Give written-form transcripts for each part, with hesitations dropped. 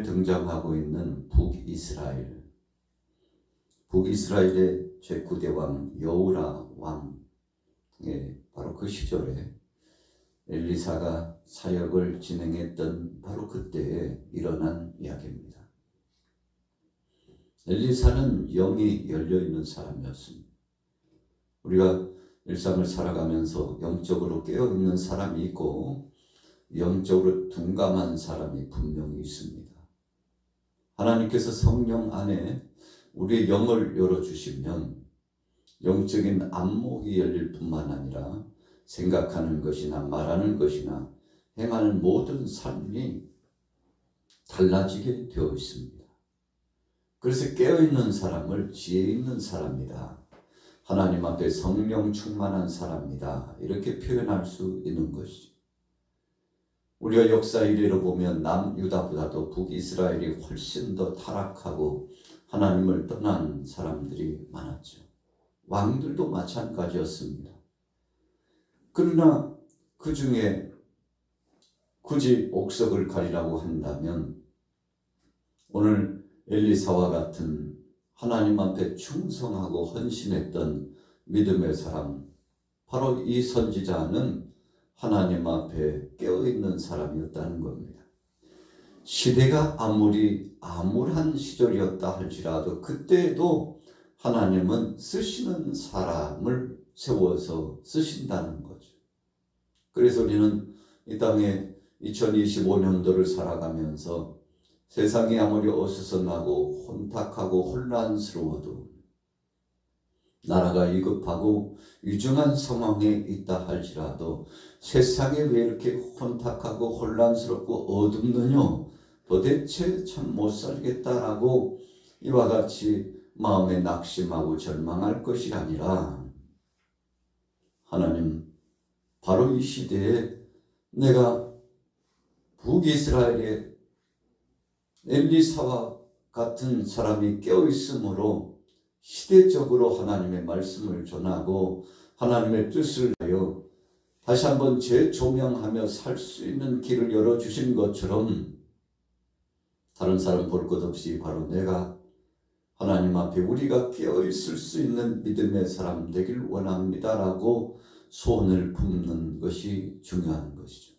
이번에 등장하고 있는 북이스라엘. 북이스라엘의 제9대 왕 여우라 왕의 바로 그 시절에 엘리사가 사역을 진행했던 바로 그때에 일어난 이야기입니다. 엘리사는 영이 열려있는 사람이었습니다. 우리가 일상을 살아가면서 영적으로 깨어있는 사람이 있고 영적으로 둔감한 사람이 분명히 있습니다. 하나님께서 성령 안에 우리의 영을 열어주시면 영적인 안목이 열릴 뿐만 아니라 생각하는 것이나 말하는 것이나 행하는 모든 삶이 달라지게 되어 있습니다. 그래서 깨어있는 사람을 지혜 있는 사람이다, 하나님 앞에 성령 충만한 사람이다, 이렇게 표현할 수 있는 것이죠. 우리가 역사 이래로 보면 남유다보다도 북이스라엘이 훨씬 더 타락하고 하나님을 떠난 사람들이 많았죠. 왕들도 마찬가지였습니다. 그러나 그 중에 굳이 옥석을 가리라고 한다면 오늘 엘리사와 같은 하나님 앞에 충성하고 헌신했던 믿음의 사람, 바로 이 선지자는 하나님 앞에 깨어있는 사람이었다는 겁니다. 시대가 아무리 암울한 시절이었다 할지라도 그때에도 하나님은 쓰시는 사람을 세워서 쓰신다는 거죠. 그래서 우리는 이 땅에 2025년도를 살아가면서 세상이 아무리 어수선하고 혼탁하고 혼란스러워도 나라가 위급하고 위중한 상황에 있다 할지라도 세상에 왜 이렇게 혼탁하고 혼란스럽고 어둡느냐, 도대체 참 못 살겠다라고 이와 같이 마음에 낙심하고 절망할 것이 아니라, 하나님 바로 이 시대에 내가 북이스라엘의 엘리사와 같은 사람이 깨어있으므로 시대적으로 하나님의 말씀을 전하고 하나님의 뜻을 하여 다시 한번 재조명하며 살 수 있는 길을 열어주신 것처럼 다른 사람 볼 것 없이 바로 내가 하나님 앞에 우리가 깨어있을 수 있는 믿음의 사람 되길 원합니다라고 소원을 품는 것이 중요한 것이죠.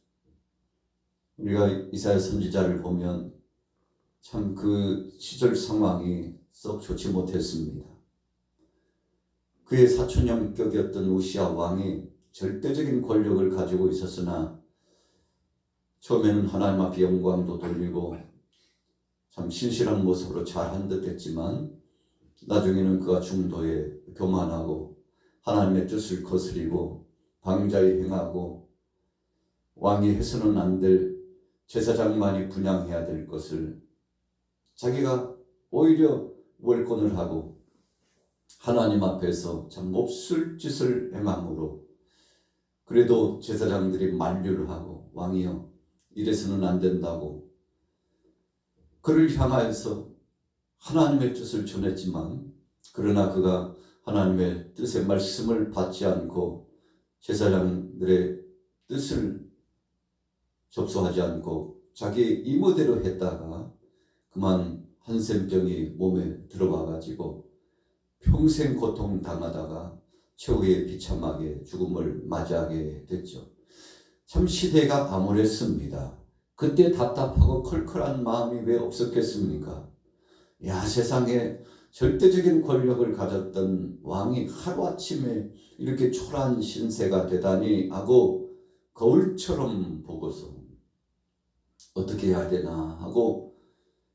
우리가 이사야 선지자를 보면 참 그 시절 상황이 썩 좋지 못했습니다. 그의 사촌형격이었던 우시아 왕이 절대적인 권력을 가지고 있었으나 처음에는 하나님 앞에 영광도 돌리고 참 신실한 모습으로 잘한 듯 했지만 나중에는 그가 중도에 교만하고 하나님의 뜻을 거스리고 방자히 행하고 왕이 해서는 안 될 제사장만이 분양해야 될 것을 자기가 오히려 월권을 하고 하나님 앞에서 참 몹쓸 짓을 행함으로 그래도 제사장들이 만류를 하고 왕이여 이래서는 안 된다고 그를 향하여서 하나님의 뜻을 전했지만, 그러나 그가 하나님의 뜻의 말씀을 받지 않고 제사장들의 뜻을 접수하지 않고 자기 이모대로 했다가 그만 한센병이 몸에 들어와 가지고 평생 고통당하다가 최후의 비참하게 죽음을 맞이하게 됐죠. 참 시대가 암울했습니다. 그때 답답하고 컬컬한 마음이 왜 없었겠습니까? 야, 세상에 절대적인 권력을 가졌던 왕이 하루아침에 이렇게 초라한 신세가 되다니 하고 거울처럼 보고서 어떻게 해야 되나 하고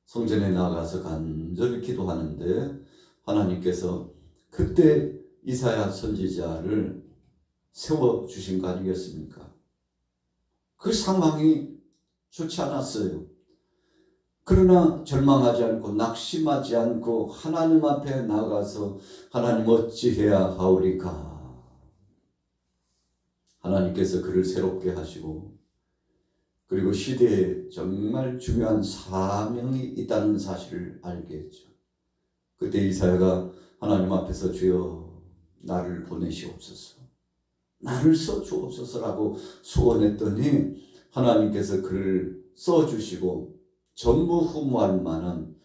성전에 나가서 간절히 기도하는데 하나님께서 그때 이사야 선지자를 세워주신 거 아니겠습니까? 그 상황이 좋지 않았어요. 그러나 절망하지 않고 낙심하지 않고 하나님 앞에 나가서 하나님 어찌해야 하오리까? 하나님께서 그를 새롭게 하시고 그리고 시대에 정말 중요한 사명이 있다는 사실을 알게 했죠. 그때 이사야가 하나님 앞에서 주여 나를 보내시옵소서, 나를 써주옵소서라고 소원했더니 하나님께서 그를 써주시고 전무후무할 만한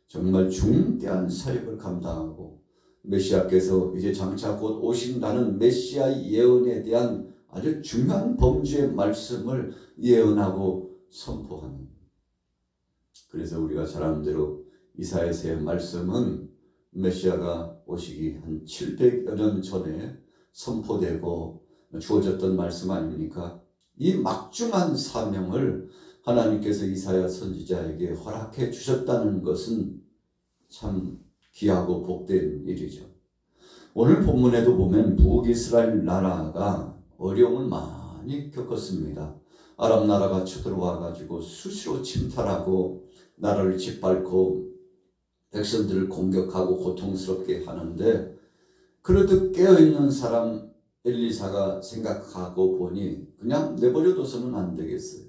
정말 중대한 사역을 감당하고 메시아께서 이제 장차 곧 오신다는 메시아의 예언에 대한 아주 중요한 범주의 말씀을 예언하고 선포하는. 그래서 우리가 잘 아는 대로 이사야서의 말씀은 메시아가 오시기 한 700여 년 전에 선포되고 주어졌던 말씀 아닙니까? 이 막중한 사명을 하나님께서 이사야 선지자에게 허락해 주셨다는 것은 참 귀하고 복된 일이죠. 오늘 본문에도 보면 북이스라엘 나라가 어려움을 많이 겪었습니다. 아람 나라가 쳐들어와 가지고 수시로 침탈하고 나라를 짓밟고 백성들을 공격하고 고통스럽게 하는데, 그래도 깨어있는 사람 엘리사가 생각하고 보니 그냥 내버려둬서는 안 되겠어요.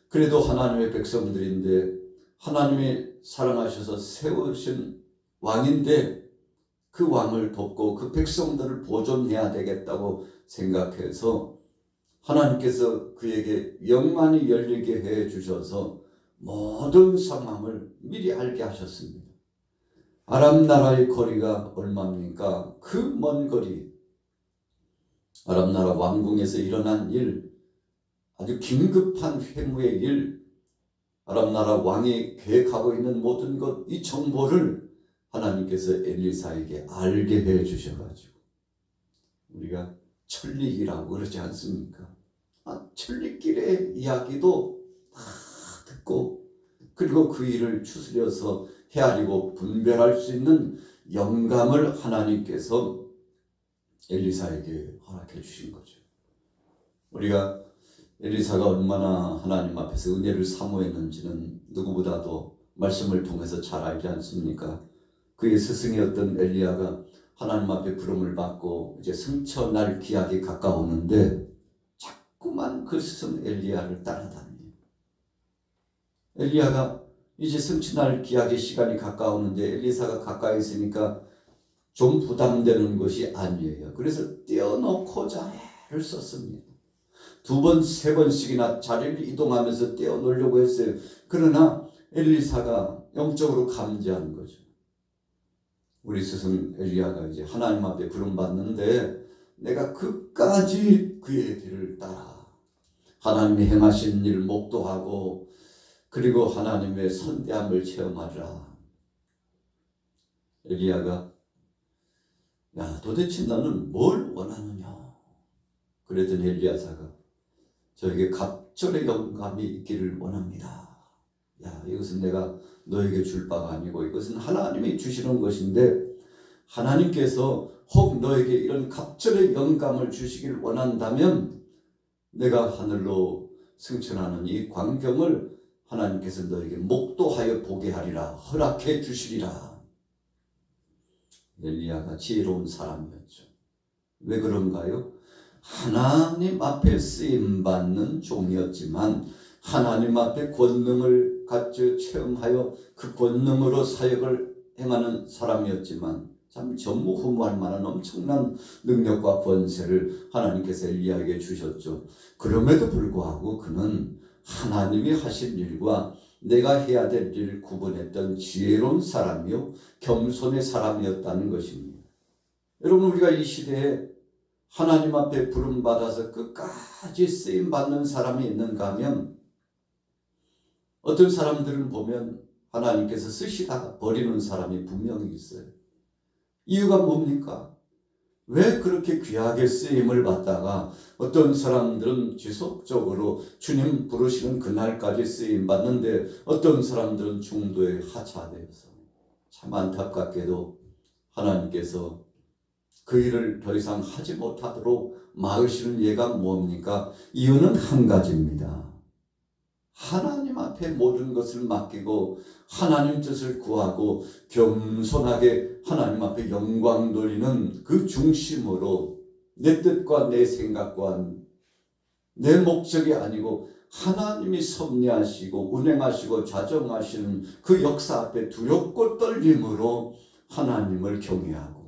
그래도 하나님의 백성들인데 하나님이 사랑하셔서 세우신 왕인데 그 왕을 돕고 그 백성들을 보존해야 되겠다고 생각해서 하나님께서 그에게 영만이 열리게 해 주셔서 모든 상황을 미리 알게 하셨습니다. 아람 나라의 거리가 얼마입니까? 그 먼 거리, 아람 나라 왕궁에서 일어난 일, 아주 긴급한 회무의 일, 아람 나라 왕이 계획하고 있는 모든 것, 이 정보를 하나님께서 엘리사에게 알게 해 주셔가지고, 우리가 천리기라고 그러지 않습니까? 천리길의 이야기도 다 듣고, 그리고 그 일을 추스려서 헤아리고 분별할 수 있는 영감을 하나님께서 엘리사에게 허락해 주신 거죠. 우리가 엘리사가 얼마나 하나님 앞에서 은혜를 사모했는지는 누구보다도 말씀을 통해서 잘 알지 않습니까? 그의 스승이었던 엘리야가 하나님 앞에 부름을 받고 이제 승천할 기약이 가까우는데 자꾸만 그 스승 엘리야를 따라다녀요. 엘리야가 이제 승천할 기약의 시간이 가까우는데 엘리사가 가까이 있으니까 좀 부담되는 것이 아니에요. 그래서 떼어놓고자 애를 썼습니다. 2번, 3번씩이나 자리를 이동하면서 떼어놓으려고 했어요. 그러나 엘리사가 영적으로 감지한 거죠. 우리 스승 엘리야가 이제 하나님 앞에 부름받는데 내가 끝까지 그의 길을 따라 하나님이 행하신 일 목도하고 그리고 하나님의 선대함을 체험하리라. 엘리야가 야, 도대체 너는 뭘 원하느냐? 그랬더니 엘리야사가 저에게 갑절의 영감이 있기를 원합니다. 야, 이것은 내가 너에게 줄 바가 아니고 이것은 하나님이 주시는 것인데, 하나님께서 혹 너에게 이런 갑절의 영감을 주시길 원한다면 내가 하늘로 승천하는 이 광경을 하나님께서 너에게 목도하여 보게 하리라, 허락해 주시리라. 엘리야가 지혜로운 사람이었죠. 왜 그런가요? 하나님 앞에 쓰임받는 종이었지만 하나님 앞에 권능을 갖춰 체험하여 그 권능으로 사역을 행하는 사람이었지만 참 전무후무할 만한 엄청난 능력과 권세를 하나님께서 엘리야에게 주셨죠. 그럼에도 불구하고 그는 하나님이 하신 일과 내가 해야 될 일을 구분했던 지혜로운 사람이요 겸손의 사람이었다는 것입니다. 여러분, 우리가 이 시대에 하나님 앞에 부름받아서 끝까지 쓰임받는 사람이 있는가 하면, 어떤 사람들은 보면 하나님께서 쓰시다가 버리는 사람이 분명히 있어요. 이유가 뭡니까? 왜 그렇게 귀하게 쓰임을 받다가 어떤 사람들은 지속적으로 주님 부르시는 그날까지 쓰임 받는데 어떤 사람들은 중도에 하차되어서, 참 안타깝게도 하나님께서 그 일을 더 이상 하지 못하도록 막으시는 예가 뭡니까? 이유는 한 가지입니다. 하나님 앞에 모든 것을 맡기고 하나님 뜻을 구하고 겸손하게 하나님 앞에 영광 돌리는 그 중심으로 내 뜻과 내 생각과 내 목적이 아니고 하나님이 섭리하시고 운행하시고 자정하시는 그 역사 앞에 두렵고 떨림으로 하나님을 경외하고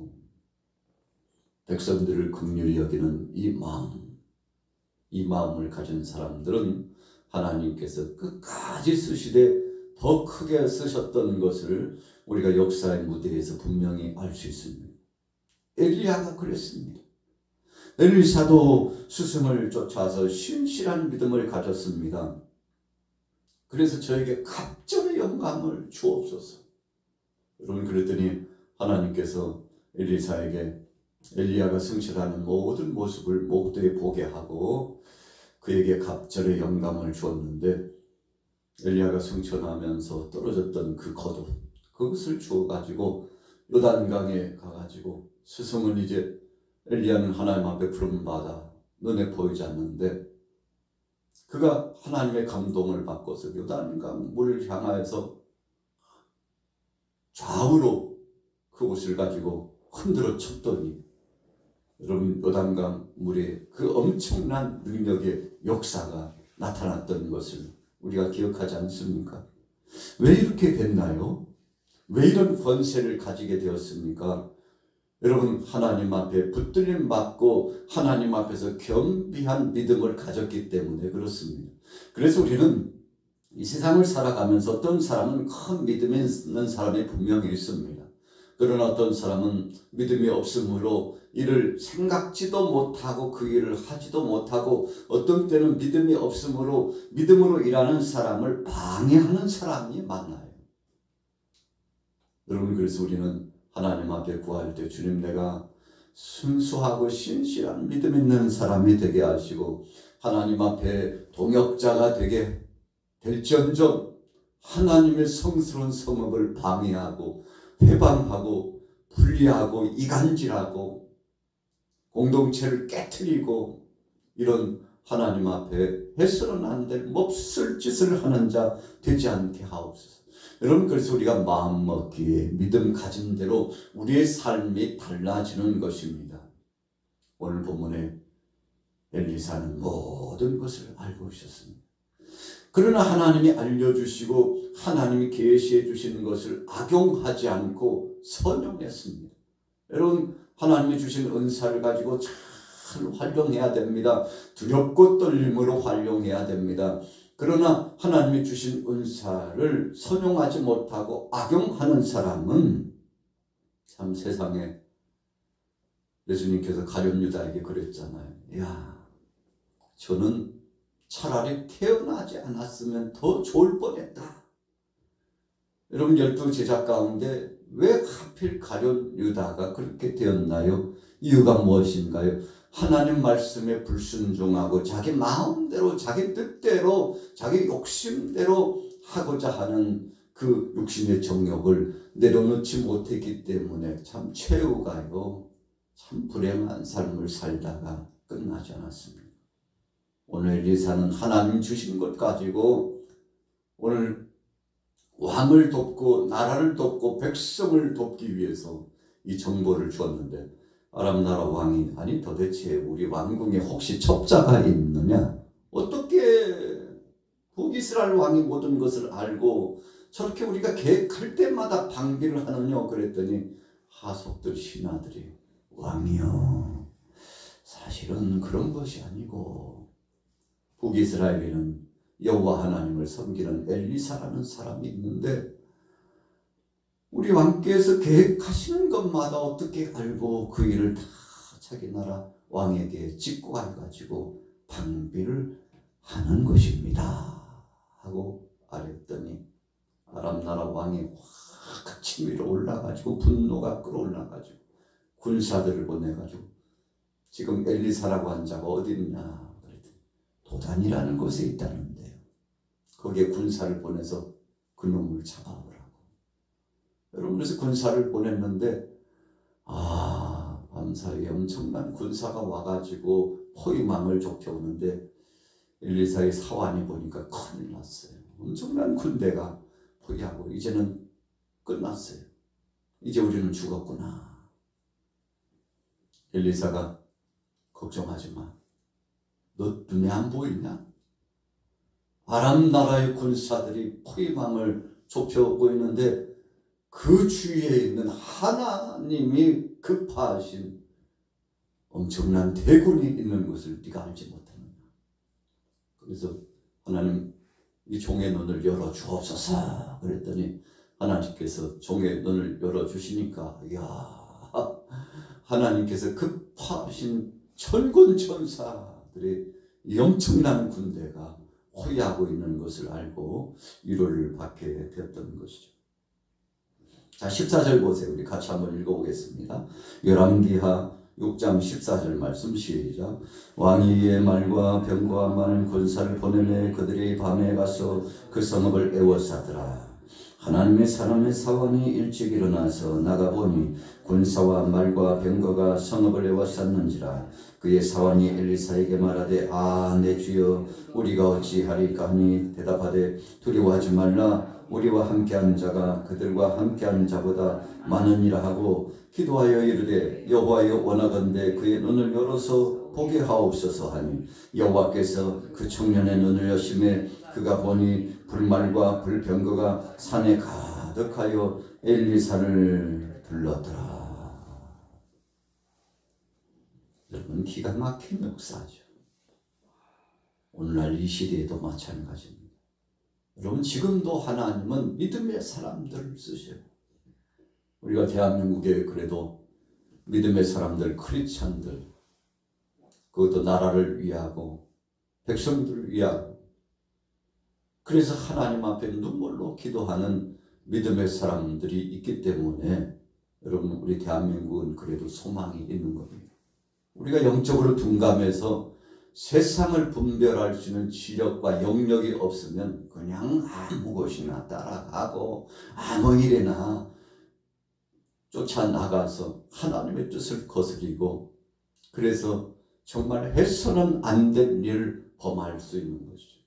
백성들을 긍휼히 여기는 이 마음을 가진 사람들은 하나님께서 끝까지 쓰시되 더 크게 쓰셨던 것을 우리가 역사의 무대에서 분명히 알 수 있습니다. 엘리야가 그랬습니다. 엘리사도 스승을 쫓아서 신실한 믿음을 가졌습니다. 그래서 저에게 갑절의 영감을 주옵소서. 여러분, 그랬더니 하나님께서 엘리사에게 엘리야가 성실하는 모든 모습을 목도에 보게 하고 그에게 갑절의 영감을 주었는데, 엘리야가 승천하면서 떨어졌던 그 겉옷, 그것을 주어가지고 요단강에 가가지고, 스승은 이제 엘리야는 하나님 앞에 부름받아 눈에 보이지 않는데, 그가 하나님의 감동을 받고서 요단강 물을 향하여서 좌우로 그 옷을 가지고 흔들어 쳤더니, 여러분, 요단강 물에 그 엄청난 능력의 역사가 나타났던 것을 우리가 기억하지 않습니까? 왜 이렇게 됐나요? 왜 이런 권세를 가지게 되었습니까? 여러분, 하나님 앞에 붙들림 받고 하나님 앞에서 겸비한 믿음을 가졌기 때문에 그렇습니다. 그래서 우리는 이 세상을 살아가면서 어떤 사람은 큰 믿음이 있는 사람이 분명히 있습니다. 그러나 어떤 사람은 믿음이 없으므로 이를 생각지도 못하고 그 일을 하지도 못하고, 어떤 때는 믿음이 없으므로 믿음으로 일하는 사람을 방해하는 사람이 많아요. 여러분, 그래서 우리는 하나님 앞에 구할 때 주님, 내가 순수하고 신실한 믿음 있는 사람이 되게 하시고 하나님 앞에 동역자가 되게 될지언정 하나님의 성스러운 성업을 방해하고 회방하고 분리하고 이간질하고 공동체를 깨트리고 이런 하나님 앞에 해서는 안 될 몹쓸 짓을 하는 자 되지 않게 하옵소서. 여러분, 그래서 우리가 마음 먹기에 믿음 가진 대로 우리의 삶이 달라지는 것입니다. 오늘 본문에 엘리사는 모든 것을 알고 있었습니다. 그러나 하나님이 알려주시고 하나님이 계시해 주시는 것을 악용하지 않고 선용했습니다. 여러분, 하나님이 주신 은사를 가지고 잘 활용해야 됩니다. 두렵고 떨림으로 활용해야 됩니다. 그러나 하나님이 주신 은사를 선용하지 못하고 악용하는 사람은 참, 세상에 예수님께서 가룟 유다에게 그랬잖아요. 야, 저는 차라리 태어나지 않았으면 더 좋을 뻔했다. 여러분, 12제자 가운데 왜 하필 가룟 유다가 그렇게 되었나요? 이유가 무엇인가요? 하나님 말씀에 불순종하고 자기 마음대로 자기 뜻대로 자기 욕심대로 하고자 하는 그 육신의 정욕을 내려놓지 못했기 때문에 참 최후가요, 참 불행한 삶을 살다가 끝나지 않았습니다. 오늘 엘리사는 하나님 주신 것 가지고 오늘 왕을 돕고 나라를 돕고 백성을 돕기 위해서 이 정보를 주었는데, 아람 나라 왕이 아니 도대체 우리 왕궁에 혹시 첩자가 있느냐? 어떻게 북이스라엘 왕이 모든 것을 알고 저렇게 우리가 계획할 때마다 방비를 하느냐? 그랬더니 하속들 신하들이, 왕이여, 사실은 그런 것이 아니고 북이스라엘에는 여호와 하나님을 섬기는 엘리사라는 사람이 있는데 우리 왕께서 계획하시는 것마다 어떻게 알고 그 일을 다 자기 나라 왕에게 직고해가지고 방비를 하는 것입니다 하고 말했더니, 아람 나라 왕이 확 치밀어 올라가지고 분노가 끌어올라가지고 군사들을 보내가지고, 지금 엘리사라고 한 자가 어디 있냐 그랬더니 도단이라는 곳에 있다는데요. 거기에 군사를 보내서 그놈을 잡아오라고. 여러분, 그래서 군사를 보냈는데 밤사이에 엄청난 군사가 와가지고 포위망을 좁혀오는데 엘리사의 사환이 보니까 큰일 났어요. 엄청난 군대가 포위하고 이제는 끝났어요. 이제 우리는 죽었구나. 엘리사가, 걱정하지 마. 너 눈에 안 보이냐? 아람 나라의 군사들이 포위망을 좁혀오고 있는데 그 주위에 있는 하나님이 급파하신 엄청난 대군이 있는 것을 네가 알지 못하느냐. 그래서 하나님 이 종의 눈을 열어 주옵소서 그랬더니 하나님께서 종의 눈을 열어 주시니까 이야, 하나님께서 급파하신 천군 천사들의 이 엄청난 군대가 호위하고 있는 것을 알고 위로를 받게 되었던 것이죠. 자, 14절 보세요. 우리 같이 한번 읽어보겠습니다. 열왕기하 6장 14절 말씀 시작. 왕이 이에 말과 병과 많은 군사를 보내매 그들이 밤에 가서 그 성읍을 에워싸더라. 하나님의 사람의 사원이 일찍 일어나서 나가보니 군사와 말과 병거가 성읍을 에워쌌는지라. 그의 사원이 엘리사에게 말하되 내 주여 우리가 어찌하리까 하니 대답하되 두려워하지 말라. 우리와 함께한 자가 그들과 함께한 자보다 많으니라 하고 기도하여 이르되 여호와여 원하건대 그의 눈을 열어서 보게 하옵소서 하니 여호와께서 그 청년의 눈을 여심해 그가 보니 불말과 불병거가 산에 가득하여 엘리사를 불렀더라. 여러분, 기가 막힌 역사죠. 오늘날 이 시대에도 마찬가지입니다. 여러분, 지금도 하나님은 믿음의 사람들을 쓰셔요. 우리가 대한민국에 그래도 믿음의 사람들, 크리스찬들, 그것도 나라를 위하고 백성들을 위하고, 그래서 하나님 앞에 눈물로 기도하는 믿음의 사람들이 있기 때문에 여러분, 우리 대한민국은 그래도 소망이 있는 겁니다. 우리가 영적으로 둔감해서 세상을 분별할 수 있는 지력과 영역이 없으면 그냥 아무 곳이나 따라가고 아무 일에나 쫓아나가서 하나님의 뜻을 거스리고, 그래서 정말 해서는 안 될 일을 범할 수 있는 것이죠.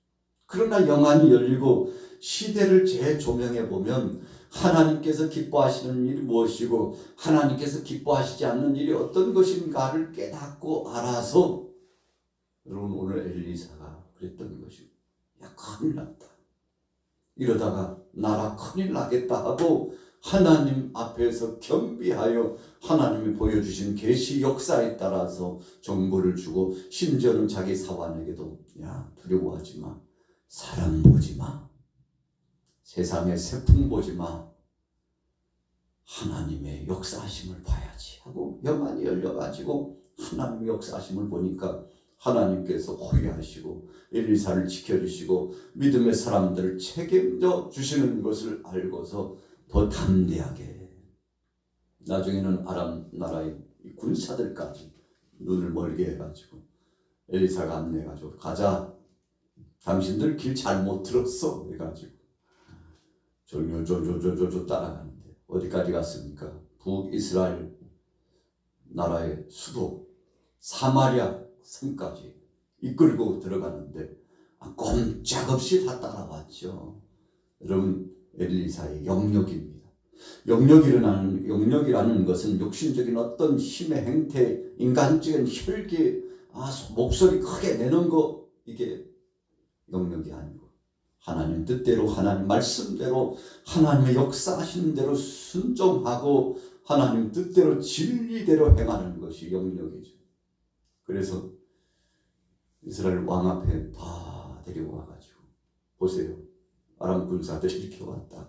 그러나 영안이 열리고 시대를 재조명해 보면 하나님께서 기뻐하시는 일이 무엇이고 하나님께서 기뻐하시지 않는 일이 어떤 것인가를 깨닫고 알아서, 여러분, 오늘 엘리사가 그랬던 것이고, 야, 큰일 났다. 이러다가 나라 큰일 나겠다 하고 하나님 앞에서 겸비하여 하나님이 보여주신 계시 역사에 따라서 정보를 주고, 심지어는 자기 사환에게도 야, 두려워하지 마. 사람 보지 마. 세상의 세풍 보지 마. 하나님의 역사하심을 봐야지 하고 영안이 열려가지고 하나님의 역사하심을 보니까 하나님께서 호위하시고 엘리사를 지켜주시고 믿음의 사람들을 책임져 주시는 것을 알고서 더 담대하게, 나중에는 아람 나라의 군사들까지 눈을 멀게 해가지고 엘리사가 안내해가지고 가자, 당신들 길 잘못 들었어 해가지고 졸졸졸졸졸 따라가는데 어디까지 갔습니까? 북이스라엘 나라의 수도 사마리아 성까지 이끌고 들어가는데 꼼짝없이 다 따라왔죠. 여러분, 엘리사의 영역입니다. 영역이라는 것은 육신적인 어떤 힘의 행태, 인간적인 혈기, 목소리 크게 내는 거, 이게 영역이 아니고 하나님 뜻대로, 하나님 말씀대로, 하나님의 역사하시는 대로 순종하고 하나님 뜻대로 진리대로 행하는 것이 영역이죠. 그래서 이스라엘 왕 앞에 다 데리고 와가지고 보세요. 아람 군사들이 이렇게 왔다.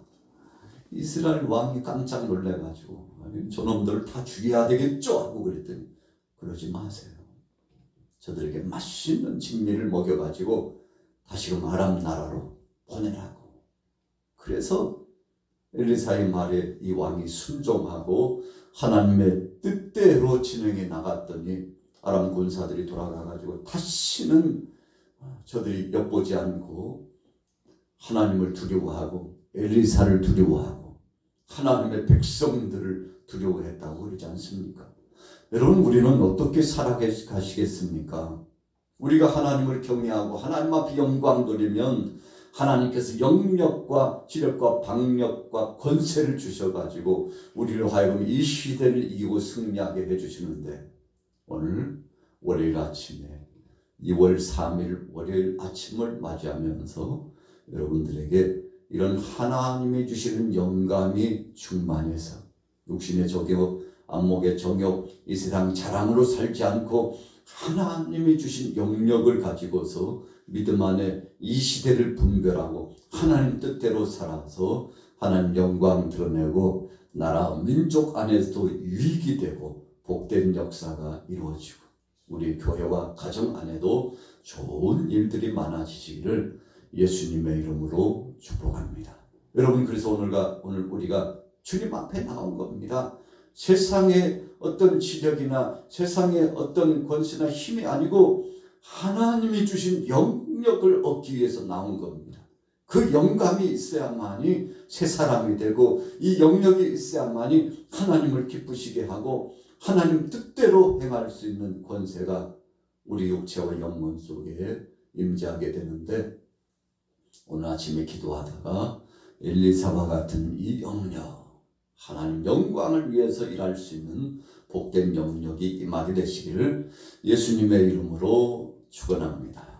이스라엘 왕이 깜짝 놀래가지고 저놈들을 다 죽여야 되겠죠 하고 그랬더니 그러지 마세요. 저들에게 맛있는 진미를 먹여가지고 다시금 아람 나라로 보내라고. 그래서 엘리사의 말에 이 왕이 순종하고 하나님의 뜻대로 진행해 나갔더니 아람 군사들이 돌아가가지고 다시는 저들이 엿보지 않고 하나님을 두려워하고 엘리사를 두려워하고 하나님의 백성들을 두려워했다고 그러지 않습니까? 여러분, 우리는 어떻게 살아가시겠습니까? 우리가 하나님을 경외하고 하나님 앞에 영광 돌리면 하나님께서 영력과 지력과 방력과 권세를 주셔가지고 우리를 하여금 이 시대를 이기고 승리하게 해주시는데, 오늘 월요일 아침에 2월 3일 월요일 아침을 맞이하면서 여러분들에게 이런 하나님이 주시는 영감이 충만해서 육신의 정욕, 안목의 정욕, 이 세상 자랑으로 살지 않고 하나님이 주신 영역을 가지고서 믿음 안에 이 시대를 분별하고 하나님 뜻대로 살아서 하나님 영광 드러내고 나라 민족 안에서도 유익이 되고 복된 역사가 이루어지고 우리 교회와 가정 안에도 좋은 일들이 많아지시기를 예수님의 이름으로 축복합니다. 여러분, 그래서 오늘 우리가 주님 앞에 나온 겁니다. 세상의 어떤 지력이나 세상의 어떤 권세나 힘이 아니고 하나님이 주신 영역을 얻기 위해서 나온 겁니다. 그 영감이 있어야만이 새 사람이 되고 이 영역이 있어야만이 하나님을 기쁘시게 하고 하나님 뜻대로 행할 수 있는 권세가 우리 육체와 영혼 속에 임재하게 되는데, 오늘 아침에 기도하다가 1, 2, 4와 같은 이 영역, 하나님 영광을 위해서 일할 수 있는 복된 영역이 임하게 되시기를 예수님의 이름으로 축원합니다.